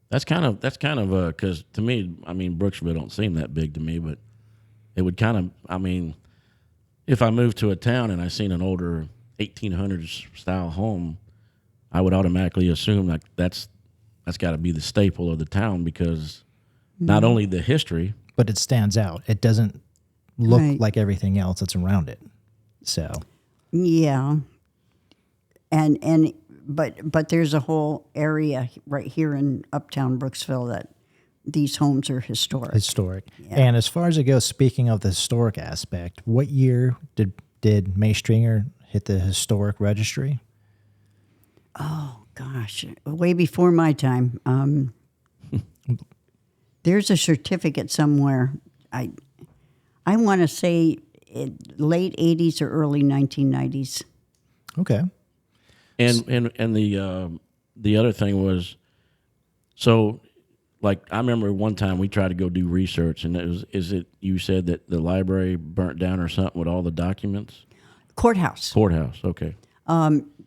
That's kind of because to me, I mean, Brooksville don't seem that big to me, but it would kind of, I mean, if I moved to a town and I seen an older 1800s style home, I would automatically assume like that's got to be the staple of the town, because not only the history, but it stands out. It doesn't look Right. like everything else that's around it. So Yeah, but there's a whole area right here in Uptown Brooksville that these homes are historic. And as far as it goes, speaking of the historic aspect, what year did May Stringer hit the historic registry? Oh gosh, way before my time. There's a certificate somewhere. I want to say late 80s or early 1990s. Okay. and the other thing was, so like I remember one time we tried to go do research, and you said that the library burnt down or something with all the documents? Courthouse. Okay.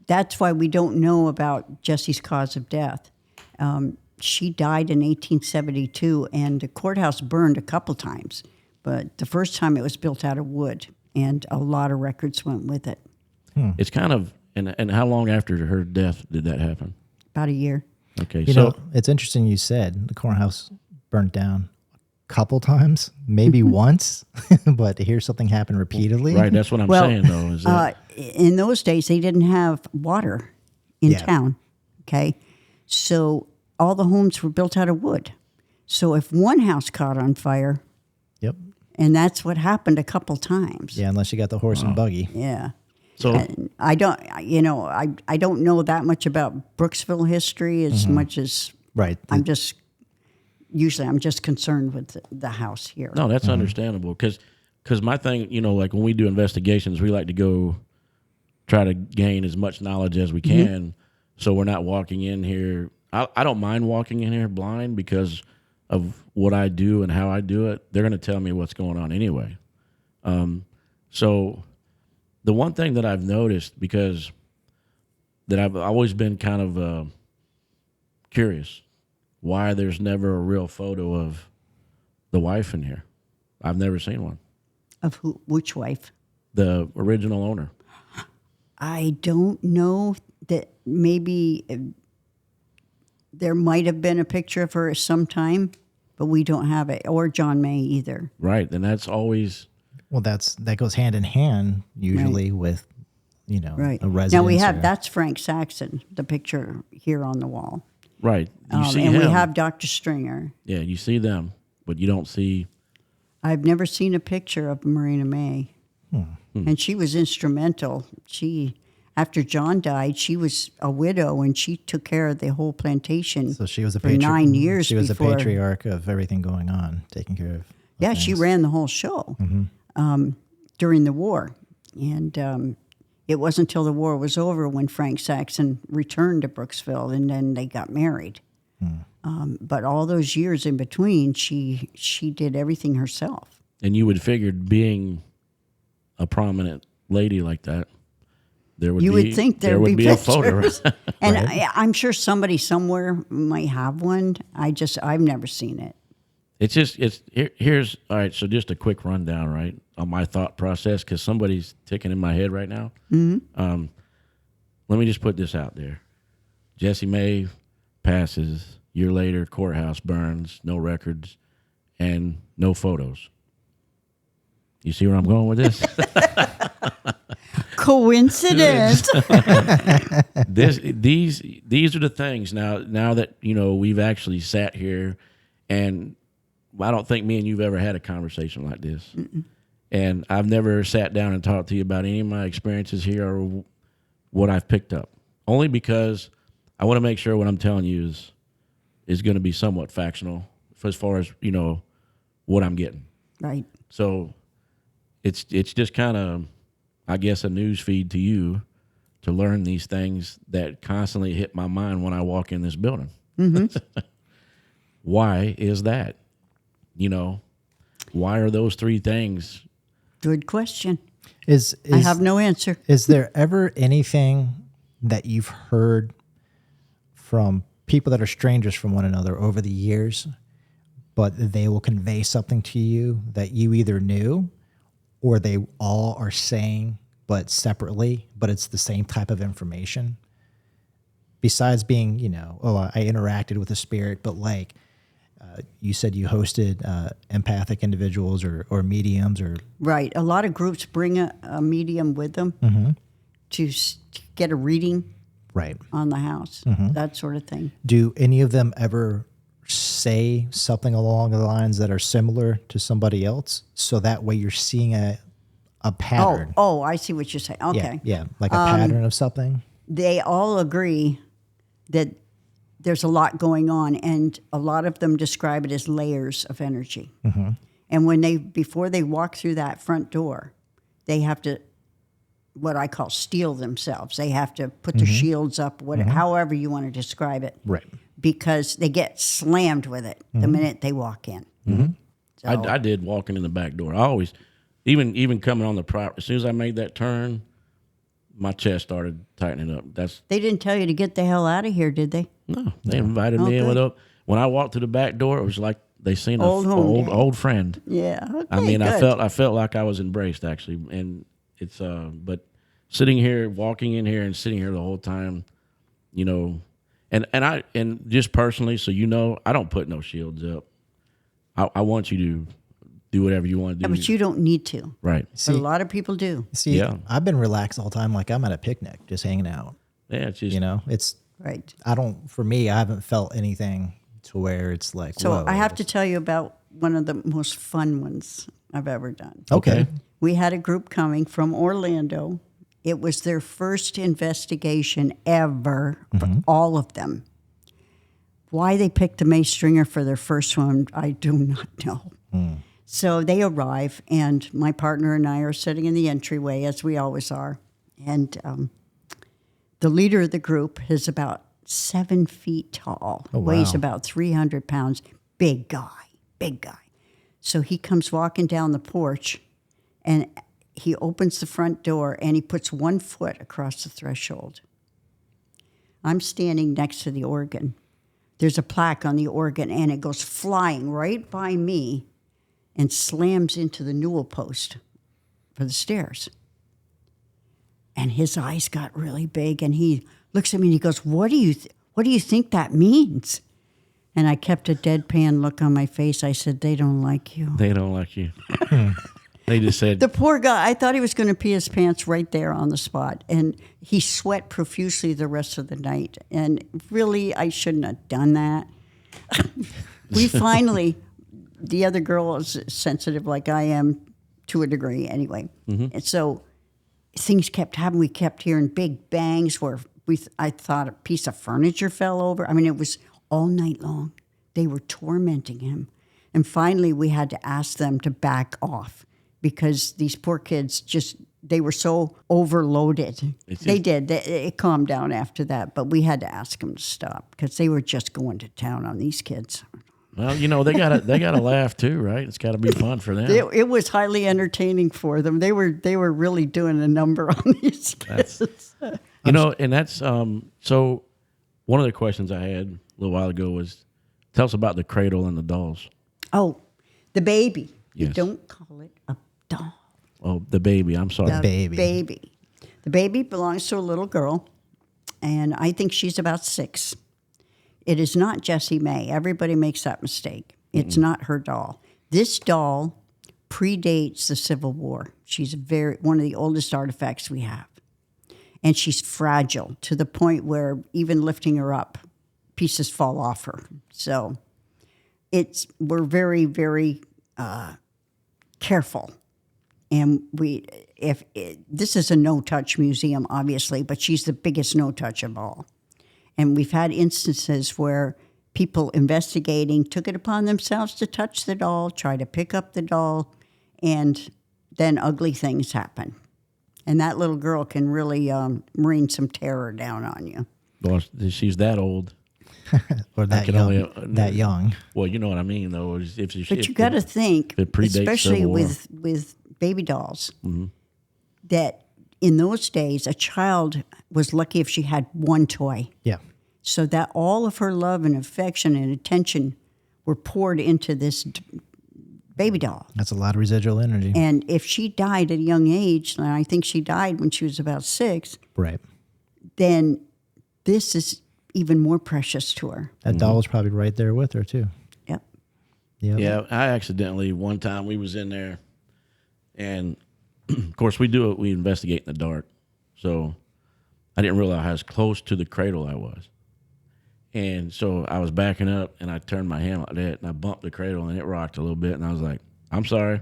That's why we don't know about Jessie's cause of death. She died in 1872, and the courthouse burned a couple times. But the first time it was built out of wood, and a lot of records went with it. It's kind of, and how long after her death did that happen? About a year. Okay, You know, it's interesting you said the courthouse burnt down a couple times, maybe once, but to hear something happen repeatedly. Right, that's what I'm saying, though. Is that, In those days, they didn't have water in Yeah. town, okay? So all the homes were built out of wood. So if one house caught on fire, Yep. and that's what happened a couple times. Yeah, unless you got the horse and buggy. Yeah. so And I don't know that much about Brooksville history as much as Right. I'm just concerned with the house here. no, that's understandable, because my thing, like when we do investigations, we like to go try to gain as much knowledge as we can, so we're not walking in here. I don't mind walking in here blind because of what I do and how I do it. They're going to tell me what's going on anyway. So the one thing that I've noticed, because that I've always been kind of curious, why there's never a real photo of the wife in here. I've never seen one. Of who? Which wife? The original owner. I don't know. That maybe there might have been a picture of her at some time, but we don't have it, or John May either. Right, and that's always... Well, that goes hand in hand usually with, Right. a residence. Now we have, or- that's Frank Saxon, the picture here on the wall. Right, you see and him. we have Dr. Stringer. Yeah, you see them, but you don't see... I've never seen a picture of Marina May. And she was instrumental. After John died, she was a widow, and she took care of the whole plantation. So she was a for 9 years. She was before, the patriarch of everything going on, taking care of. Yeah, she things. ran the whole show during the war. And it wasn't until the war was over when Frank Saxon returned to Brooksville, and then they got married. But all those years in between, she did everything herself. And you would figure, being a prominent lady like that, You would think there would be a photo. And I'm sure somebody somewhere might have one. I've never seen it. Here's all right. So just a quick rundown, right, on my thought process, because somebody's ticking in my head right now. Mm-hmm. Let me just put this out there: Jessie Mae passes. Year later, courthouse burns. No records and no photos. You see where I'm going with this? Coincidence. These are the things now that we've actually sat here, and I don't think me and you've ever had a conversation like this. Mm-mm. And I've never sat down and talked to you about any of my experiences here or what I've picked up, only because I want to make sure what I'm telling you is going to be somewhat factional as far as what I'm getting. Right. So it's just kind of, I guess, a news feed to you to learn these things that constantly hit my mind when I walk in this building. Mm-hmm. Why is that? Why are those three things? Good question. I have no answer. Is there ever anything that you've heard from people that are strangers from one another over the years, but they will convey something to you that you either knew or they all are saying, but separately, but it's the same type of information? Besides being, I interacted with a spirit, but like you said you hosted empathic individuals or mediums or... Right. A lot of groups bring a medium with them mm-hmm. to get a reading right on the house, mm-hmm. that sort of thing. Do any of them ever say something along the lines that are similar to somebody else, so that way you're seeing a pattern? Oh, I see what you're saying. Okay. Yeah, like a pattern of something? They all agree that there's a lot going on, and a lot of them describe it as layers of energy. Mm-hmm. And before they walk through that front door, they have to, what I call, steel themselves. They have to put their mm-hmm. shields up, mm-hmm. however you want to describe it. Right. Because they get slammed with it the mm-hmm. minute they walk in. Mm-hmm. So, I did walking in the back door. I always, even coming on the property, as soon as I made that turn, my chest started tightening up. They didn't tell you to get the hell out of here, did they? No, they invited me in when I walked through the back door, it was like they seen an old friend. Yeah. Okay, I mean, good. I felt like I was embraced, actually, and it's but sitting here, walking in here, and sitting here the whole time, and just personally, so I don't put no shields up. I want you to do whatever you want to do. Yeah, but you don't need to. Right. But a lot of people do. See, yeah. I've been relaxed all the time, like I'm at a picnic, just hanging out. Yeah, it's just it's right. For me, I haven't felt anything to where it's like. So whoa, I have to tell you about one of the most fun ones I've ever done. Okay. We had a group coming from Orlando. It was their first investigation ever for mm-hmm. all of them. Why they picked the Mace Stringer for their first one, I do not know. Mm. So they arrive, and my partner and I are sitting in the entryway, as we always are. And the leader of the group is about 7 feet tall, weighs about 300 pounds, big guy. So he comes walking down the porch, and he opens the front door, and he puts 1 foot across the threshold. I'm standing next to the organ. There's a plaque on the organ, and it goes flying right by me and slams into the newel post for the stairs. And his eyes got really big, and he looks at me and he goes, what do you think that means? And I kept a deadpan look on my face. I said, they don't like you. They don't like you. They just said... The poor guy, I thought he was going to pee his pants right there on the spot. And he sweat profusely the rest of the night. And really, I shouldn't have done that. We finally... The other girl is sensitive like I am to a degree anyway. Mm-hmm. And so things kept happening. We kept hearing big bangs where I thought a piece of furniture fell over. I mean, it was all night long. They were tormenting him. And finally, we had to ask them to back off because these poor kids just they were so overloaded. It calmed down after that, but we had to ask them to stop because they were just going to town on these kids. Well, they gotta laugh too, right? It's got to be fun for them. It was highly entertaining for them. They were really doing a number on these kids. And that's so. One of the questions I had a little while ago was, tell us about the cradle and the dolls. Oh, the baby. Yes. You don't call it a doll. Oh, the baby. I'm sorry. The baby. The baby belongs to a little girl, and I think she's about 6. It is not Jessie May. Everybody makes that mistake. It's not her doll. This doll predates the Civil War. She's one of the oldest artifacts we have. And she's fragile to the point where even lifting her up, pieces fall off her. So we're very, very careful. And this is a no-touch museum, obviously, but she's the biggest no-touch of all. And we've had instances where people investigating took it upon themselves to touch the doll, try to pick up the doll, and then ugly things happen. And that little girl can really rain some terror down on you. Well, she's that old. Or that young. Well, you know what I mean, though. But you got to think, especially with baby dolls, that in those days, a child was lucky if she had one toy. Yeah. So that all of her love and affection and attention were poured into this baby doll. That's a lot of residual energy. And if she died at a young age, and I think she died when she was about 6, right, then this is even more precious to her. That doll was probably right there with her, too. Yep. Yeah, I accidentally, one time we was in there, and of course we investigate in the dark. So I didn't realize how close to the cradle I was. And so I was backing up, and I turned my hand like that, and I bumped the cradle, and it rocked a little bit, and I was like, I'm sorry.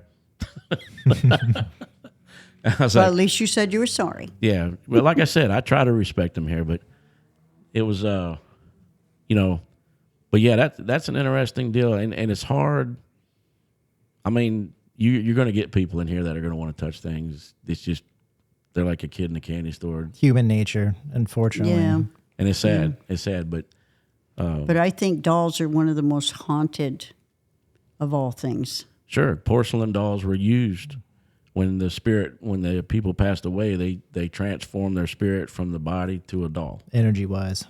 At least you said you were sorry. Yeah. Well, like I said, I try to respect them here, but it was, but yeah, that's an interesting deal, and it's hard. I mean, you're going to get people in here that are going to want to touch things. It's just, they're like a kid in a candy store. Human nature, unfortunately. Yeah. And it's sad. Yeah. It's sad, but... but I think dolls are one of the most haunted of all things. Sure. Porcelain dolls were used when the people passed away, they transformed their spirit from the body to a doll. Energy wise.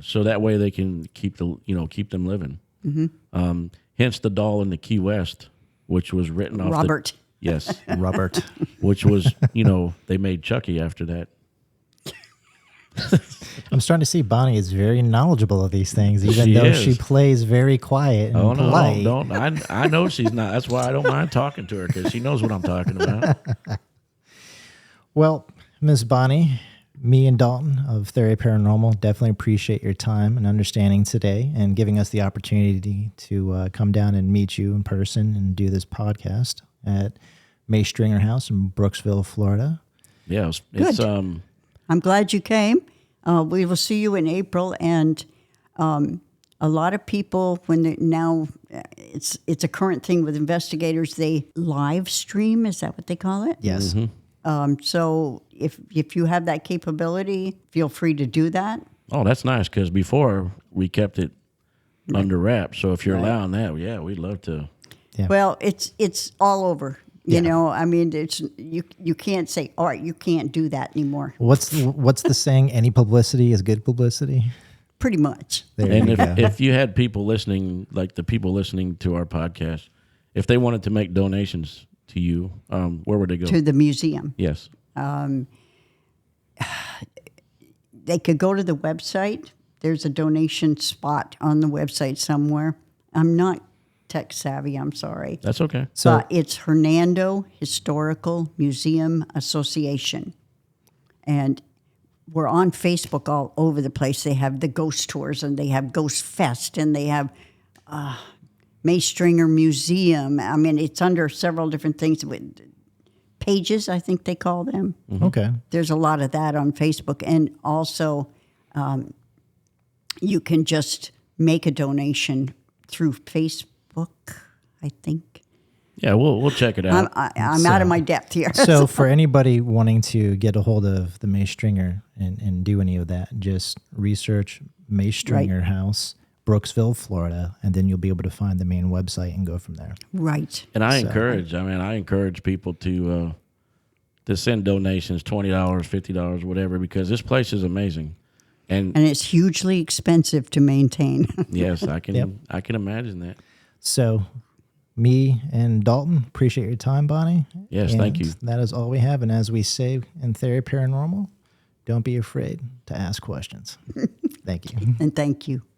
So that way they can keep them living. Mm-hmm. Hence the doll in the Key West, which was written off Robert. Yes. Robert. Which was, they made Chucky after that. I'm starting to see Bonnie is very knowledgeable of these things, even though she plays very quiet and polite. No, I know she's not. That's why I don't mind talking to her, because she knows what I'm talking about. Well, Miss Bonnie, me and Dalton of Theory Paranormal definitely appreciate your time and understanding today and giving us the opportunity to come down and meet you in person and do this podcast at May Stringer House in Brooksville, Florida. Yeah, it's I'm glad you came. We will see you in April, and a lot of people, it's a current thing with investigators. They live stream. Is that what they call it? Yes. Mm-hmm. So if you have that capability, feel free to do that. Oh, that's nice, because before we kept it under wraps. So if you're allowing that, yeah, we'd love to. Yeah. Well, it's all over. I mean, it's you can't say, all right, you can't do that anymore. What's the saying? Any publicity is good publicity. Pretty much. And if you had people listening, like the people listening to our podcast, if they wanted to make donations to you, where would they go? To the museum. Yes. They could go to the website. There's a donation spot on the website somewhere. I'm not tech savvy, I'm sorry. That's okay. But it's Hernando Historical Museum Association. And we're on Facebook all over the place. They have the ghost tours, and they have Ghost Fest, and they have May Stringer Museum. I mean, it's under several different things. Pages, I think they call them. Mm-hmm. Okay. There's a lot of that on Facebook. And also, you can just make a donation through Facebook, I think. Yeah, we'll check it out. I'm out of my depth here. So for anybody wanting to get a hold of the Mace Stringer and do any of that, just research Mace Stringer House, Brooksville, Florida, and then you'll be able to find the main website and go from there. Right. And I encourage people to send donations, $20, $50, whatever, because this place is amazing. And it's hugely expensive to maintain. yes, I can imagine that. So me and Dalton, appreciate your time, Bonnie. Yes, and thank you. That is all we have. And as we say in Therapy Paranormal, don't be afraid to ask questions. Thank you. And thank you.